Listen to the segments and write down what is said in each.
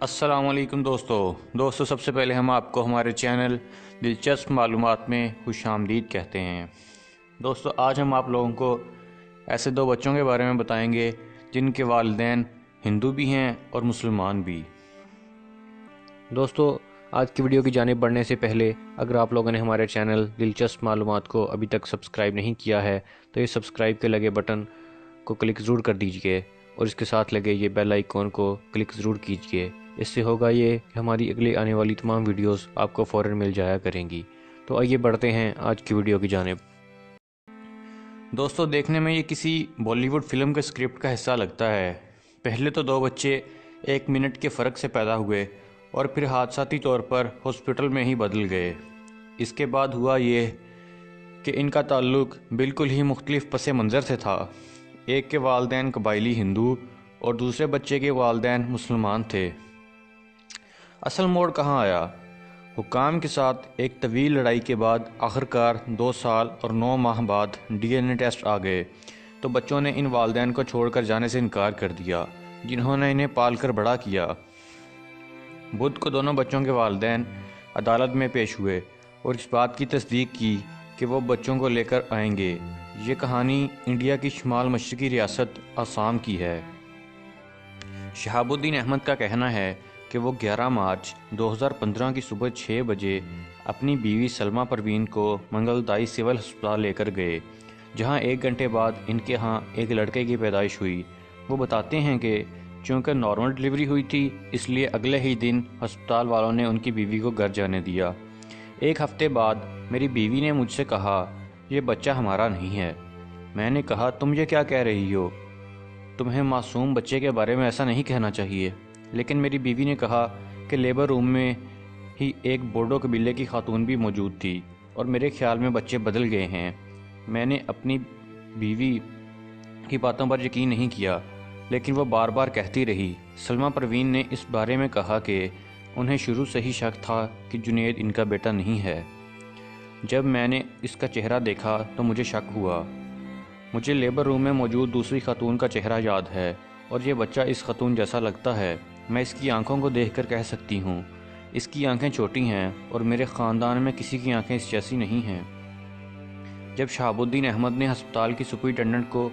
السلام علیکم دوستو سب سے پہلے ہم آپ کو ہمارے چینل دلچسپ معلومات میں خوش آمدید کہتے ہیں۔ دوستو آج ہم آپ لوگوں کو ایسے دو بچوں کے بارے میں بتائیں گے جن کے والدین ہندو بھی ہیں اور مسلمان بھی۔ دوستو آج کی ویڈیو کی جانب بڑھنے سے پہلے اگر آپ لوگوں نے ہمارے چینل دلچسپ معلومات کو ابھی تک سبسکرائب نہیں کیا ہے تو یہ سبسکرائب کے لگے بٹن کو کلک ضرور کر دیجئے اور اس کے ساتھ لگے یہ بیل آئیکن کو کلک ضرور کیجئے۔ اس سے ہوگا یہ کہ ہماری اگلی آنے والی تمام ویڈیوز آپ کو فوراً مل جایا کریں گی۔ تو آئیے بڑھتے ہیں آج کی ویڈیو کی جانب۔ دوستو دیکھنے میں یہ کسی بالی ووڈ فلم کے اسکرپٹ کا حصہ لگتا ہے۔ پہلے تو دو بچے 1 منٹ کے فرق سے پیدا ہوئے اور پھر حادثاتی طور پر ہاسپٹل میں ہی بدل گئے۔ اس کے بعد ہوا یہ کہ ان کا تعلق بالکل ہی مختلف پس منظر سے تھا۔ ایک کے والدین قبائلی ہندو اور دوسرے بچے کے والدین مسلمان تھے۔ اصل موڑ کہاں آیا؟ حکام کے ساتھ ایک طویل لڑائی کے بعد آخرکار 2 سال اور 9 ماہ بعد DNA ٹیسٹ آ گئے تو بچوں نے ان والدین کو چھوڑ کر جانے سے انکار کر دیا جنہوں نے انہیں پال کر بڑا کیا۔ بدھ کو دونوں بچوں کے والدین عدالت میں پیش ہوئے اور اس بات کی تصدیق کی کہ وہ بچوں کو لے کر آئیں گے۔ یہ کہانی انڈیا کی شمال مشرقی ریاست آسام کی ہے۔ شہاب الدین احمد کا کہنا ہے کہ وہ 11 مارچ 2015 کی صبح 6 بجے اپنی بیوی سلمہ پروین کو منگل دائی سول ہسپتال لے کر گئے، جہاں 1 گھنٹے بعد ان کے ہاں ایک لڑکے کی پیدائش ہوئی۔ وہ بتاتے ہیں کہ چونکہ نارمل ڈلیوری ہوئی تھی اس لیے اگلے ہی دن ہسپتال والوں نے ان کی بیوی کو گھر جانے دیا۔ 1 ہفتے بعد میری بیوی نے مجھ سے کہا یہ بچہ ہمارا نہیں ہے۔ میں نے کہا تم یہ کیا کہہ رہی ہو؟ تمہیں معصوم بچے کے بارے میں ایسا نہیں کہنا چاہیے۔ لیکن میری بیوی نے کہا کہ لیبر روم میں ہی ایک بوڈو قبیلے کی خاتون بھی موجود تھی اور میرے خیال میں بچے بدل گئے ہیں۔ میں نے اپنی بیوی کی باتوں پر یقین نہیں کیا لیکن وہ بار بار کہتی رہی۔ سلمہ پروین نے اس بارے میں کہا کہ انہیں شروع سے ہی شک تھا کہ جنید ان کا بیٹا نہیں ہے۔ جب میں نے اس کا چہرہ دیکھا تو مجھے شک ہوا۔ مجھے لیبر روم میں موجود دوسری خاتون کا چہرہ یاد ہے اور یہ بچہ اس خاتون جیسا لگتا ہے۔ میں اس کی آنکھوں کو دیکھ کر کہہ سکتی ہوں اس کی آنکھیں چھوٹی ہیں اور میرے خاندان میں کسی کی آنکھیں اس جیسی نہیں ہیں۔ جب شہاب الدین احمد نے ہسپتال کی سپرنٹینڈنٹ کو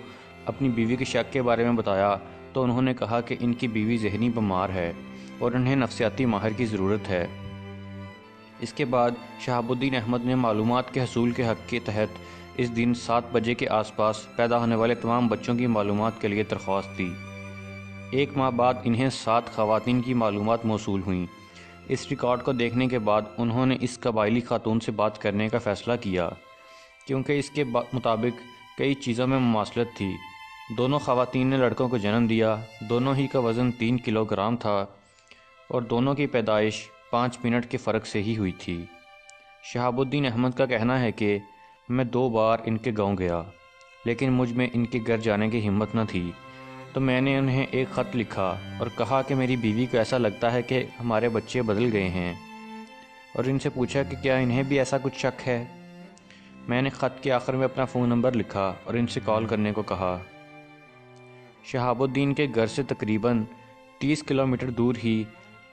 اپنی بیوی کے شک کے بارے میں بتایا تو انہوں نے کہا کہ ان کی بیوی ذہنی بیمار ہے اور انہیں نفسیاتی ماہر کی ضرورت ہے۔ اس کے بعد شہاب الدین احمد نے معلومات کے حصول کے حق کے تحت اس دن 7 بجے کے آس پاس پیدا ہونے والے تمام بچوں کی معلومات کے لیے درخواست دی۔ 1 ماہ بعد انہیں 7 خواتین کی معلومات موصول ہوئیں۔ اس ریکارڈ کو دیکھنے کے بعد انہوں نے اس قبائلی خاتون سے بات کرنے کا فیصلہ کیا کیونکہ اس کے مطابق کئی چیزوں میں مماثلت تھی۔ دونوں خواتین نے لڑکوں کو جنم دیا، دونوں ہی کا وزن 3 کلو گرام تھا اور دونوں کی پیدائش 5 منٹ کے فرق سے ہی ہوئی تھی۔ شہاب الدین احمد کا کہنا ہے کہ میں 2 بار ان کے گاؤں گیا لیکن مجھ میں ان کے گھر جانے کی ہمت نہ تھی، تو میں نے انہیں ایک خط لکھا اور کہا کہ میری بیوی کو ایسا لگتا ہے کہ ہمارے بچے بدل گئے ہیں اور ان سے پوچھا کہ کیا انہیں بھی ایسا کچھ شک ہے۔ میں نے خط کے آخر میں اپنا فون نمبر لکھا اور ان سے کال کرنے کو کہا۔ شہاب الدین کے گھر سے تقریباً 30 کلومیٹر دور ہی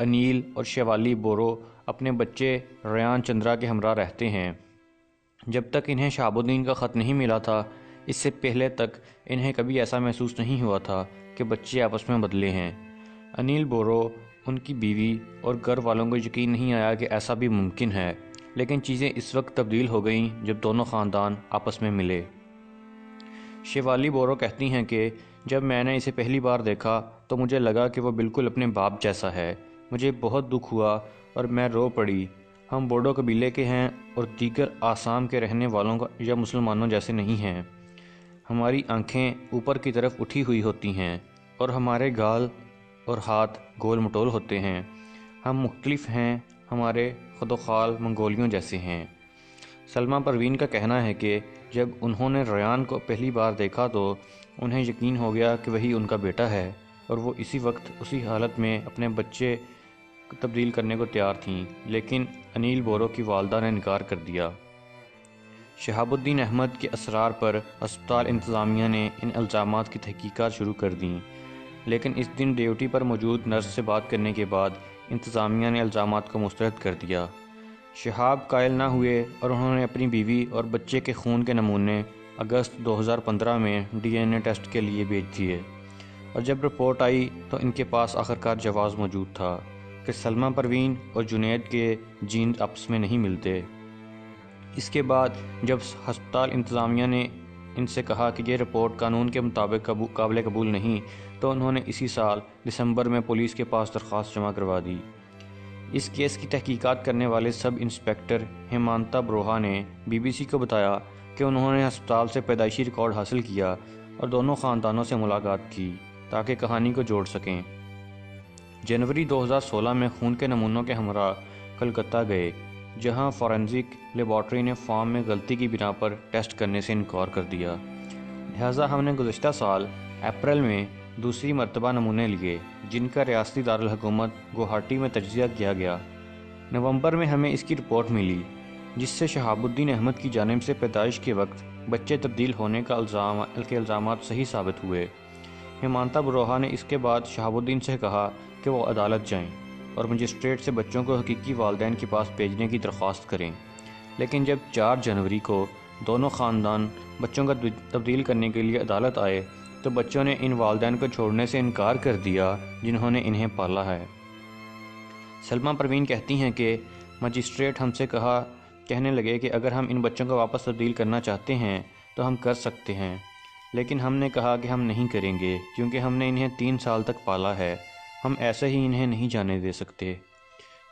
انیل اور شیوالی بورو اپنے بچے ریان چندرا کے ہمراہ رہتے ہیں۔ جب تک انہیں شہاب الدین کا خط نہیں ملا تھا اس سے پہلے تک انہیں کبھی ایسا محسوس نہیں ہوا تھا کہ بچے آپس میں بدلے ہیں۔ انیل بورو، ان کی بیوی اور گھر والوں کو یقین نہیں آیا کہ ایسا بھی ممکن ہے، لیکن چیزیں اس وقت تبدیل ہو گئیں جب دونوں خاندان آپس میں ملے۔ شیوالی بورو کہتی ہیں کہ جب میں نے اسے پہلی بار دیکھا تو مجھے لگا کہ وہ بالکل اپنے باپ جیسا ہے۔ مجھے بہت دکھ ہوا اور میں رو پڑی۔ ہم بوڈو قبیلے کے ہیں اور دیگر آسام کے رہنے والوں یا مسلمانوں جیسے نہیں ہیں۔ ہماری آنکھیں اوپر کی طرف اٹھی ہوئی ہوتی ہیں اور ہمارے گال اور ہاتھ گول مٹول ہوتے ہیں۔ ہم مختلف ہیں، ہمارے خد و خال منگولیوں جیسے ہیں۔ سلمہ پروین کا کہنا ہے کہ جب انہوں نے ریان کو پہلی بار دیکھا تو انہیں یقین ہو گیا کہ وہی ان کا بیٹا ہے اور وہ اسی وقت اسی حالت میں اپنے بچے تبدیل کرنے کو تیار تھیں، لیکن انیل بورو کی والدہ نے انکار کر دیا۔ شہاب الدین احمد کے اصرار پر ہسپتال انتظامیہ نے ان الزامات کی تحقیقات شروع کر دیں۔ لیکن اس دن ڈیوٹی پر موجود نرس سے بات کرنے کے بعد انتظامیہ نے الزامات کو مسترد کر دیا۔ شہاب قائل نہ ہوئے اور انہوں نے اپنی بیوی اور بچے کے خون کے نمونے اگست 2015 میں DNA ٹیسٹ کے لیے بھیج دیے، اور جب رپورٹ آئی تو ان کے پاس آخرکار جواز موجود تھا کہ سلمیٰ پروین اور جنید کے جین آپس میں نہیں ملتے۔ اس کے بعد جب ہسپتال انتظامیہ نے ان سے کہا کہ یہ رپورٹ قانون کے مطابق قابل قبول نہیں، تو انہوں نے اسی سال دسمبر میں پولیس کے پاس درخواست جمع کروا دی۔ اس کیس کی تحقیقات کرنے والے سب انسپکٹر ہیمانتا بروہا نے BBC کو بتایا کہ انہوں نے ہسپتال سے پیدائشی ریکارڈ حاصل کیا اور دونوں خاندانوں سے ملاقات کی تاکہ کہانی کو جوڑ سکیں۔ جنوری 2016 میں خون کے نمونوں کے ہمراہ کلکتہ گئے، جہاں فورینزک لیبارٹری نے فارم میں غلطی کی بنا پر ٹیسٹ کرنے سے انکار کر دیا۔ لہٰذا ہم نے گزشتہ سال اپریل میں دوسری مرتبہ نمونے لیے، جن کا ریاستی دارالحکومت گوہاٹی میں تجزیہ کیا گیا۔ نومبر میں ہمیں اس کی رپورٹ ملی، جس سے شہاب الدین احمد کی جانب سے پیدائش کے وقت بچے تبدیل ہونے کے الزامات صحیح ثابت ہوئے۔ ہیمانتا بروہا نے اس کے بعد شہاب الدین سے کہا کہ وہ عدالت جائیں اور مجسٹریٹ سے بچوں کو حقیقی والدین کے پاس بھیجنے کی درخواست کریں، لیکن جب 4 جنوری کو دونوں خاندان بچوں کا تبدیل کرنے کے لیے عدالت آئے تو بچوں نے ان والدین کو چھوڑنے سے انکار کر دیا جنہوں نے انہیں پالا ہے۔ سلمیٰ پروین کہتی ہیں کہ مجسٹریٹ ہم سے کہنے لگے کہ اگر ہم ان بچوں کو واپس تبدیل کرنا چاہتے ہیں تو ہم کر سکتے ہیں، لیکن ہم نے کہا کہ ہم نہیں کریں گے کیونکہ ہم نے انہیں 3 سال تک پالا ہے، ہم ایسے ہی انہیں نہیں جانے دے سکتے۔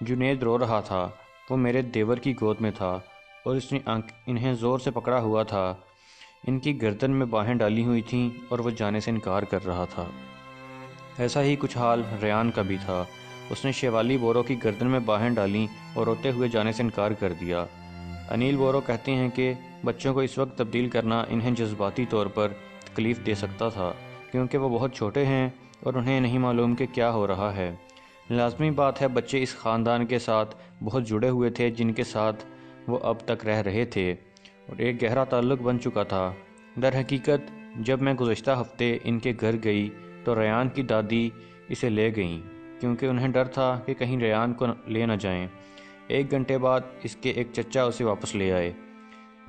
جنید رو رہا تھا، وہ میرے دیور کی گود میں تھا اور اس نے انہیں زور سے پکڑا ہوا تھا، ان کی گردن میں باہیں ڈالی ہوئی تھیں اور وہ جانے سے انکار کر رہا تھا۔ ایسا ہی کچھ حال ریان کا بھی تھا، اس نے شیوالی بورو کی گردن میں باہیں ڈالیں اور روتے ہوئے جانے سے انکار کر دیا۔ انیل بورو کہتے ہیں کہ بچوں کو اس وقت تبدیل کرنا انہیں جذباتی طور پر تکلیف دے سکتا تھا، کیونکہ وہ بہت چھوٹے ہیں اور انہیں نہیں معلوم کہ کیا ہو رہا ہے۔ لازمی بات ہے بچے اس خاندان کے ساتھ بہت جڑے ہوئے تھے جن کے ساتھ وہ اب تک رہ رہے تھے، اور ایک گہرا تعلق بن چکا تھا۔ در حقیقت جب میں گزشتہ ہفتے ان کے گھر گئی تو ریان کی دادی اسے لے گئیں، کیونکہ انہیں ڈر تھا کہ کہیں ریان کو لے نہ جائیں۔ 1 گھنٹے بعد اس کے ایک چچا اسے واپس لے آئے۔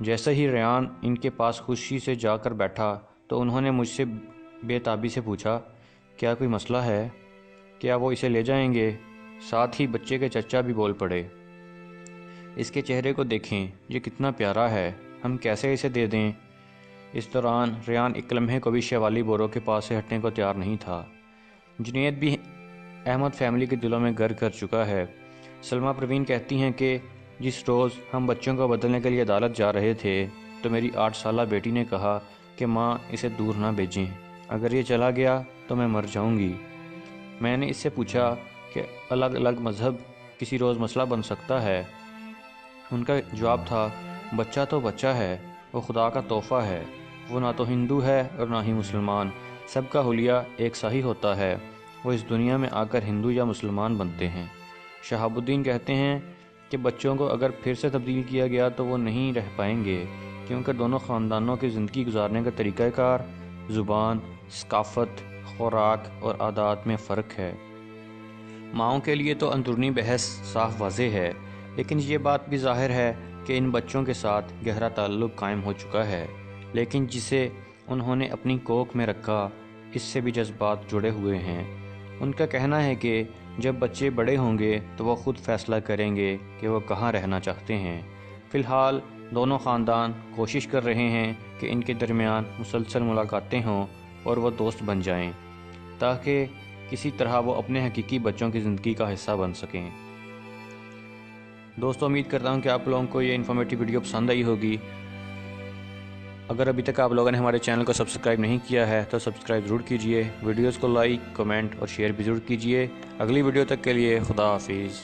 جیسے ہی ریان ان کے پاس خوشی سے جا کر بیٹھا تو انہوں نے مجھ سے بے تابی سے پوچھا، کیا کوئی مسئلہ ہے؟ کیا وہ اسے لے جائیں گے؟ ساتھ ہی بچے کے چچا بھی بول پڑے، اس کے چہرے کو دیکھیں، یہ کتنا پیارا ہے، ہم کیسے اسے دے دیں؟ اس دوران ریان ایک لمحے کو بھی شیوالی بورو کے پاس سے ہٹنے کو تیار نہیں تھا۔ جنید بھی احمد فیملی کے دلوں میں گھر کر چکا ہے۔ سلمیٰ پروین کہتی ہیں کہ جس روز ہم بچوں کو بدلنے کے لیے عدالت جا رہے تھے تو میری 8 سالہ بیٹی نے کہا کہ ماں اسے دور نہ بھیجیں، اگر یہ چلا گیا تو میں مر جاؤں گی۔ میں نے اس سے پوچھا کہ الگ الگ مذہب کسی روز مسئلہ بن سکتا ہے؟ ان کا جواب تھا، بچہ تو بچہ ہے، وہ خدا کا تحفہ ہے، وہ نہ تو ہندو ہے اور نہ ہی مسلمان، سب کا حلیہ ایک سا ہی ہوتا ہے، وہ اس دنیا میں آ کر ہندو یا مسلمان بنتے ہیں۔ شہاب الدین کہتے ہیں کہ بچوں کو اگر پھر سے تبدیل کیا گیا تو وہ نہیں رہ پائیں گے، کیونکہ دونوں خاندانوں کی زندگی گزارنے کا طریقہ کار، زبان، ثقافت، خوراک اور عادات میں فرق ہے۔ ماؤں کے لیے تو اندرونی بحث صاف واضح ہے، لیکن یہ بات بھی ظاہر ہے کہ ان بچوں کے ساتھ گہرا تعلق قائم ہو چکا ہے، لیکن جسے انہوں نے اپنی کوکھ میں رکھا اس سے بھی جذبات جڑے ہوئے ہیں۔ ان کا کہنا ہے کہ جب بچے بڑے ہوں گے تو وہ خود فیصلہ کریں گے کہ وہ کہاں رہنا چاہتے ہیں۔ فی الحال دونوں خاندان کوشش کر رہے ہیں کہ ان کے درمیان مسلسل ملاقاتیں ہوں اور وہ دوست بن جائیں، تاکہ کسی طرح وہ اپنے حقیقی بچوں کی زندگی کا حصہ بن سکیں۔ دوستو، امید کرتا ہوں کہ آپ لوگوں کو یہ انفارمیٹیو ویڈیو پسند آئی ہوگی۔ اگر ابھی تک آپ لوگوں نے ہمارے چینل کو سبسکرائب نہیں کیا ہے تو سبسکرائب ضرور کیجئے، ویڈیوز کو لائک، کمنٹ اور شیئر بھی ضرور کیجئے۔ اگلی ویڈیو تک کے لیے خدا حافظ۔